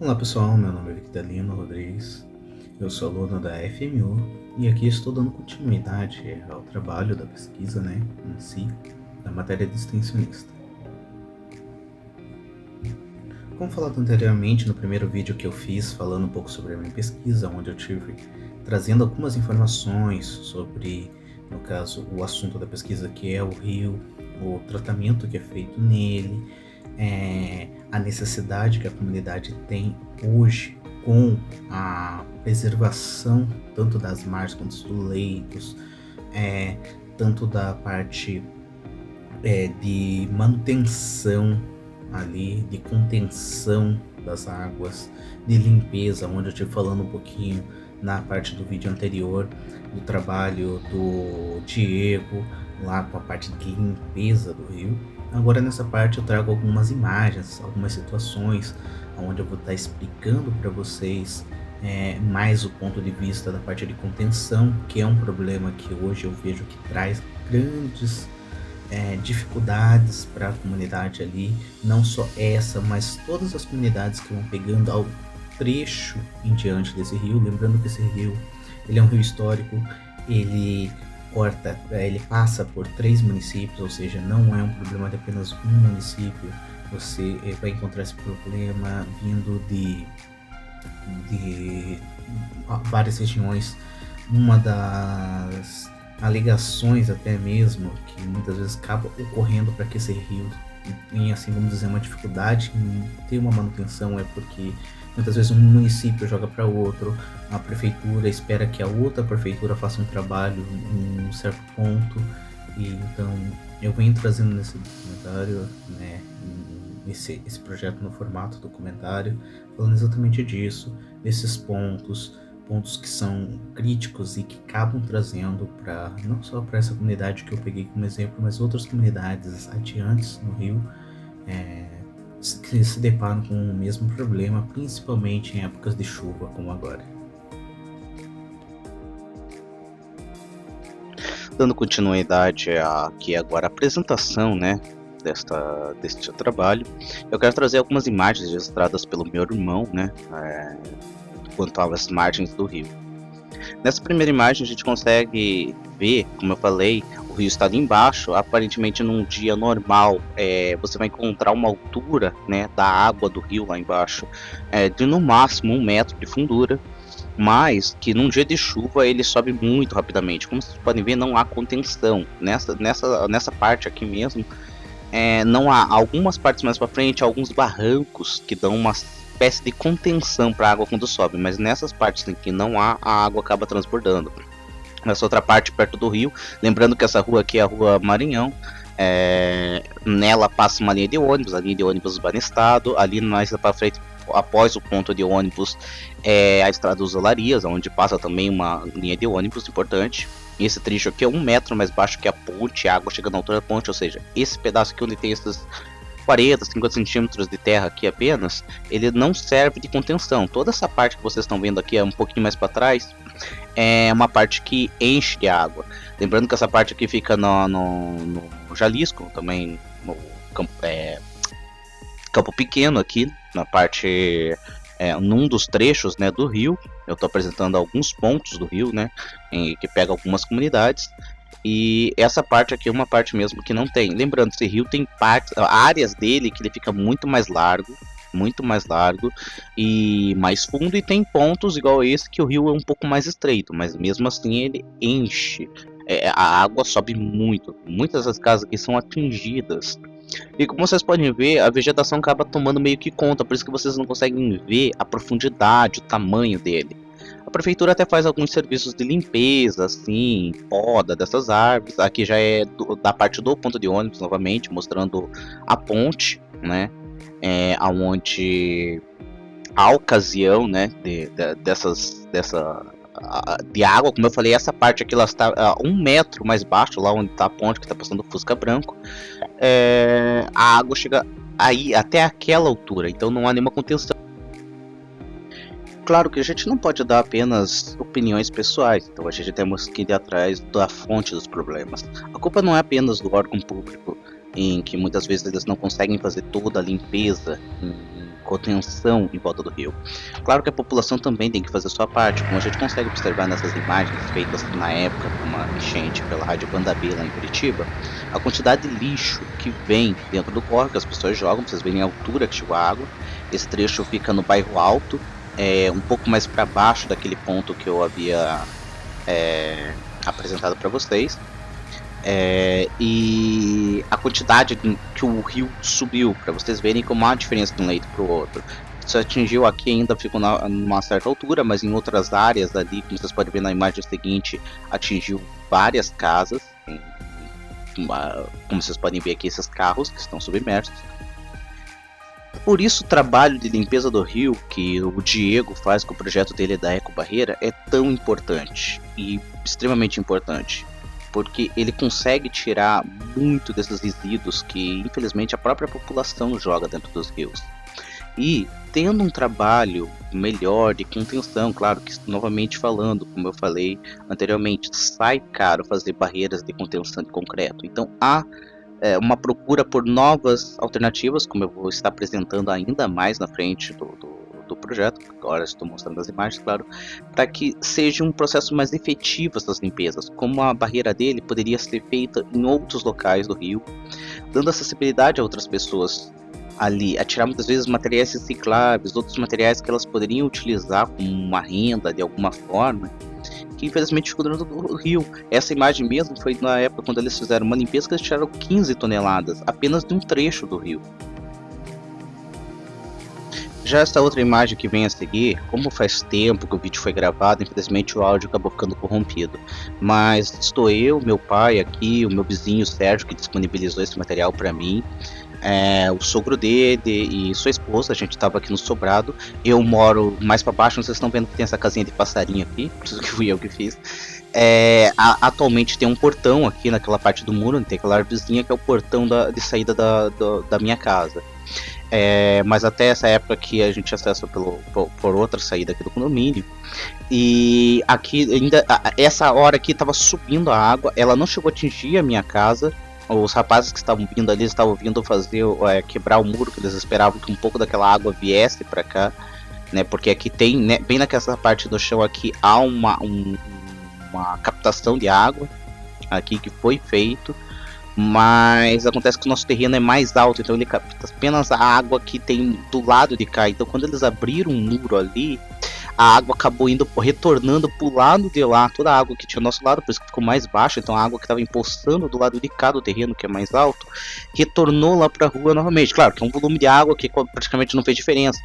Olá pessoal, meu nome é Victorino Rodrigues, eu sou aluno da FMU e aqui estou dando continuidade ao trabalho da pesquisa, em si, da matéria de extensionista. Como falado anteriormente no primeiro vídeo que eu fiz falando um pouco sobre a minha pesquisa, onde eu tive trazendo algumas informações sobre, no caso, o assunto da pesquisa que é o rio, o tratamento que é feito nele, a necessidade que a comunidade tem hoje com a preservação tanto das margens quanto dos leitos, tanto da parte de manutenção ali, de contenção das águas, de limpeza, onde eu estive falando um pouquinho na parte do vídeo anterior do trabalho do Diego lá com a parte de limpeza do rio. Agora nessa parte eu trago algumas imagens, algumas situações onde eu vou estar explicando para vocês mais o ponto de vista da parte de contenção, que é um problema que hoje eu vejo que traz grandes dificuldades para a comunidade ali, não só essa, mas todas as comunidades que vão pegando ao trecho em diante desse rio. Lembrando que esse rio ele é um rio histórico, ele passa por 3 municípios, ou seja, não é um problema de apenas um município. Você vai encontrar esse problema vindo de várias regiões. Uma das alegações até mesmo que muitas vezes acaba ocorrendo para que esse rio tenha, assim, vamos dizer, uma dificuldade em ter uma manutenção, é porque muitas vezes um município joga para outro, a prefeitura espera que a outra prefeitura faça um trabalho em um certo ponto, e então eu venho trazendo nesse documentário, esse projeto no formato documentário, falando exatamente disso, desses pontos que são críticos e que acabam trazendo para não só para essa comunidade que eu peguei como exemplo, mas outras comunidades adiantes no Rio que se deparam com o mesmo problema, principalmente em épocas de chuva como agora. Dando continuidade aqui agora a apresentação, deste trabalho, eu quero trazer algumas imagens registradas pelo meu irmão, quanto às margens do rio. Nessa primeira imagem a gente consegue ver, como eu falei, o rio está ali embaixo. Aparentemente num dia normal você vai encontrar uma altura da água do rio lá embaixo de no máximo 1 metro de fundura, mas que num dia de chuva ele sobe muito rapidamente. Como vocês podem ver, não há contenção nessa parte aqui mesmo. Não há algumas partes mais para frente, alguns barrancos que dão uma espécie de contenção para a água quando sobe, mas nessas partes em que não há, a água acaba transbordando. Nessa outra parte perto do rio, lembrando que essa rua aqui é a Rua Maranhão, nela passa uma linha de ônibus, a linha de ônibus Banestado. Ali mais para frente, após o ponto de ônibus, a estrada dos Olarias, onde passa também uma linha de ônibus importante. Esse trecho aqui é 1 metro mais baixo que a ponte, a água chega na altura da ponte, ou seja, esse pedaço aqui onde tem esses 40, 50 centímetros de terra aqui apenas, ele não serve de contenção. Toda essa parte que vocês estão vendo aqui, um pouquinho mais para trás, é uma parte que enche de água. Lembrando que essa parte aqui fica no Jalisco, também no Campo Pequeno aqui, na parte, num dos trechos do rio. Eu estou apresentando alguns pontos do rio, que pega algumas comunidades. E essa parte aqui é uma parte mesmo que não tem. Lembrando, esse rio tem áreas dele que ele fica muito mais largo e mais fundo, e tem pontos igual esse que o rio é um pouco mais estreito, mas mesmo assim ele enche. A água sobe muito, muitas das casas aqui são atingidas. E como vocês podem ver, a vegetação acaba tomando meio que conta, por isso que vocês não conseguem ver a profundidade, o tamanho dele. A prefeitura até faz alguns serviços de limpeza, assim, poda dessas árvores. Aqui já é da parte do ponto de ônibus, novamente, mostrando a ponte, aonde a ocasião, de água, como eu falei, essa parte aqui ela está a 1 metro mais baixo, lá onde está a ponte que está passando o Fusca branco. A água chega aí até aquela altura, então não há nenhuma contenção. Claro que a gente não pode dar apenas opiniões pessoais, então a gente temos que ir atrás da fonte dos problemas. A culpa não é apenas do órgão público, em que muitas vezes eles não conseguem fazer toda a limpeza contenção em volta do rio. Claro que a população também tem que fazer sua parte, como a gente consegue observar nessas imagens feitas na época com uma enchente pela Rádio Banda B lá em Curitiba, a quantidade de lixo que vem dentro do córrego, que as pessoas jogam, vocês verem a altura que chegou a água. Esse trecho fica no bairro Alto, um pouco mais para baixo daquele ponto que eu havia apresentado para vocês. E a quantidade que o rio subiu, para vocês verem como há diferença de um leito para o outro. Isso atingiu aqui, ainda ficou numa certa altura, mas em outras áreas ali, como vocês podem ver na imagem seguinte, atingiu várias casas, como vocês podem ver aqui, esses carros que estão submersos. Por isso o trabalho de limpeza do rio que o Diego faz com o projeto dele da Eco Barreira é tão importante e extremamente importante, porque ele consegue tirar muito desses resíduos que infelizmente a própria população joga dentro dos rios. E tendo um trabalho melhor de contenção, claro que novamente falando, como eu falei anteriormente, sai caro fazer barreiras de contenção de concreto, então há uma procura por novas alternativas, como eu vou estar apresentando ainda mais na frente do projeto, agora estou mostrando as imagens, claro, para que seja um processo mais efetivo essas limpezas, como a barreira dele poderia ser feita em outros locais do rio, dando acessibilidade a outras pessoas ali, a tirar muitas vezes materiais recicláveis, outros materiais que elas poderiam utilizar como uma renda de alguma forma, que infelizmente ficou dentro do rio. Essa imagem mesmo foi na época quando eles fizeram uma limpeza que eles tiraram 15 toneladas, apenas de um trecho do rio. Já essa outra imagem que vem a seguir, como faz tempo que o vídeo foi gravado, infelizmente o áudio acabou ficando corrompido. Mas estou eu, meu pai aqui, o meu vizinho Sérgio, que disponibilizou esse material para mim. O sogro dele e sua esposa, a gente estava aqui no sobrado. Eu moro mais para baixo, vocês estão vendo que tem essa casinha de passarinho aqui, por isso que fui eu que fiz. Atualmente tem um portão aqui naquela parte do muro, tem aquela árvorezinha que é o portão de saída da minha casa. Mas até essa época que a gente acessa por outra saída aqui do condomínio. E aqui ainda, essa hora aqui estava subindo a água, ela não chegou a atingir a minha casa. Os rapazes que estavam vindo ali estavam vindo fazer quebrar o muro, que eles esperavam que um pouco daquela água viesse para cá, né? Porque aqui tem, né, bem naquela parte do chão aqui há uma captação de água aqui que foi feito, mas acontece que o nosso terreno é mais alto, então ele capta apenas a água que tem do lado de cá. Então quando eles abriram um muro ali, a água acabou retornando pro lado de lá, toda a água que tinha do nosso lado, por isso que ficou mais baixa, então a água que estava empoçando do lado de cá do terreno, que é mais alto, retornou lá pra rua novamente. Claro que é um volume de água que praticamente não fez diferença,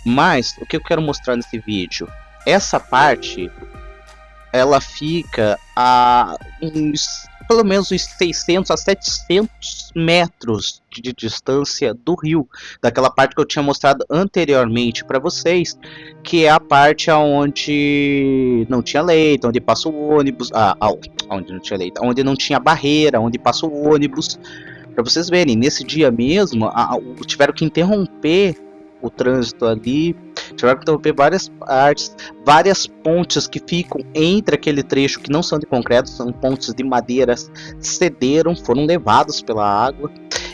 mas o que eu quero mostrar nesse vídeo, essa parte, ela fica a pelo menos uns 600 a 700 metros de distância do rio, daquela parte que eu tinha mostrado anteriormente para vocês, que é a parte onde não tinha leito, onde passa o ônibus, onde não tinha leito, onde não tinha barreira, onde passa o ônibus, para vocês verem, nesse dia mesmo, tiveram que interromper o trânsito ali, tiveram que interromper várias partes, várias pontes que ficam entre aquele trecho que não são de concreto, são pontes de madeiras, cederam, foram levados pela água.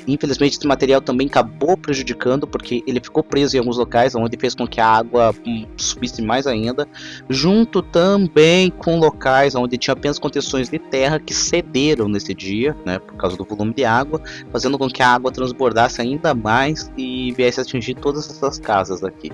Infelizmente esse material também acabou prejudicando, porque ele ficou preso em alguns locais, onde fez com que a água subisse mais ainda, junto também com locais onde tinha apenas contenções de terra que cederam nesse dia, né, por causa do volume de água, fazendo com que a água transbordasse ainda mais e viesse a atingir todas essas casas aqui.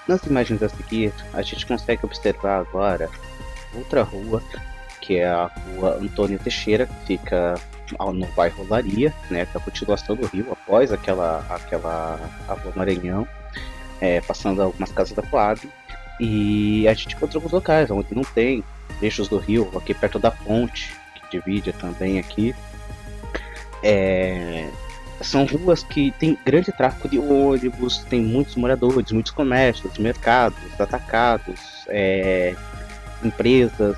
Nas imagens a seguir, a gente consegue observar agora outra rua, que é a rua Antônio Teixeira, que fica no bairro Olaria, né, que é a continuação do rio, após aquela rua Maranhão, passando algumas casas da Coab, e a gente encontra alguns locais onde não tem trechos do rio, aqui perto da ponte, que divide também aqui, são ruas que tem grande tráfego de ônibus, tem muitos moradores, muitos comércios, mercados, atacados, empresas,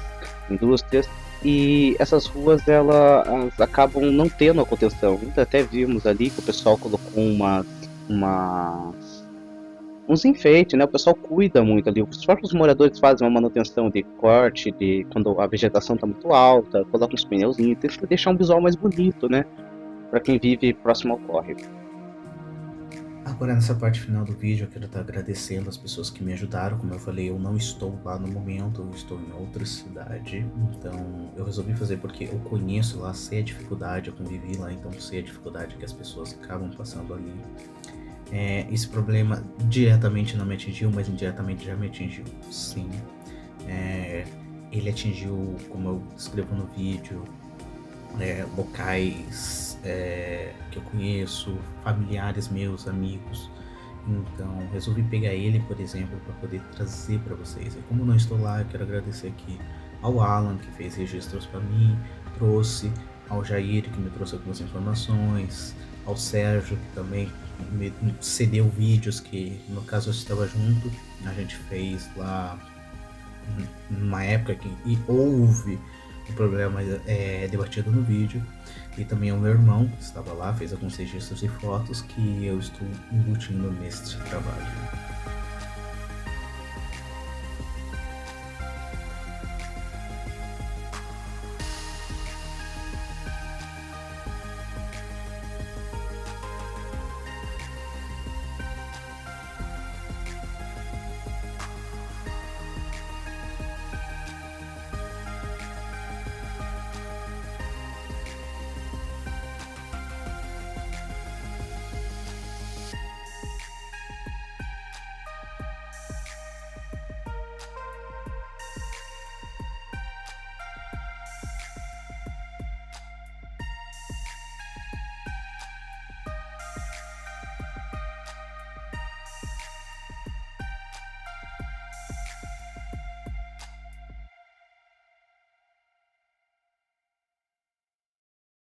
indústrias, e essas ruas elas acabam não tendo a contenção. Até vimos ali que o pessoal colocou uma uns enfeites, né? O pessoal cuida muito ali. Os próprios moradores fazem uma manutenção de corte, de quando a vegetação está muito alta, colocam uns pneuzinhos, tenta deixar um visual mais bonito, né? Para quem vive próximo ao córrego. Agora, nessa parte final do vídeo, eu quero estar agradecendo as pessoas que me ajudaram. Como eu falei, eu não estou lá no momento, eu estou em outra cidade. Então, eu resolvi fazer porque eu conheço lá, sei a dificuldade, eu convivi lá, então sei a dificuldade que as pessoas acabam passando ali. Esse problema diretamente não me atingiu, mas indiretamente já me atingiu, sim. Ele atingiu, como eu escrevo no vídeo, locais que eu conheço, familiares meus, amigos. Então, resolvi pegar ele, por exemplo, para poder trazer para vocês. E como não estou lá, eu quero agradecer aqui ao Alan, que fez registros para mim, trouxe, ao Jair, que me trouxe algumas informações, ao Sérgio, que também me cedeu vídeos que, no caso, eu estava junto. A gente fez lá numa época que houve o problema debatido no vídeo. E também o meu irmão, que estava lá, fez alguns registros e fotos que eu estou embutindo neste trabalho.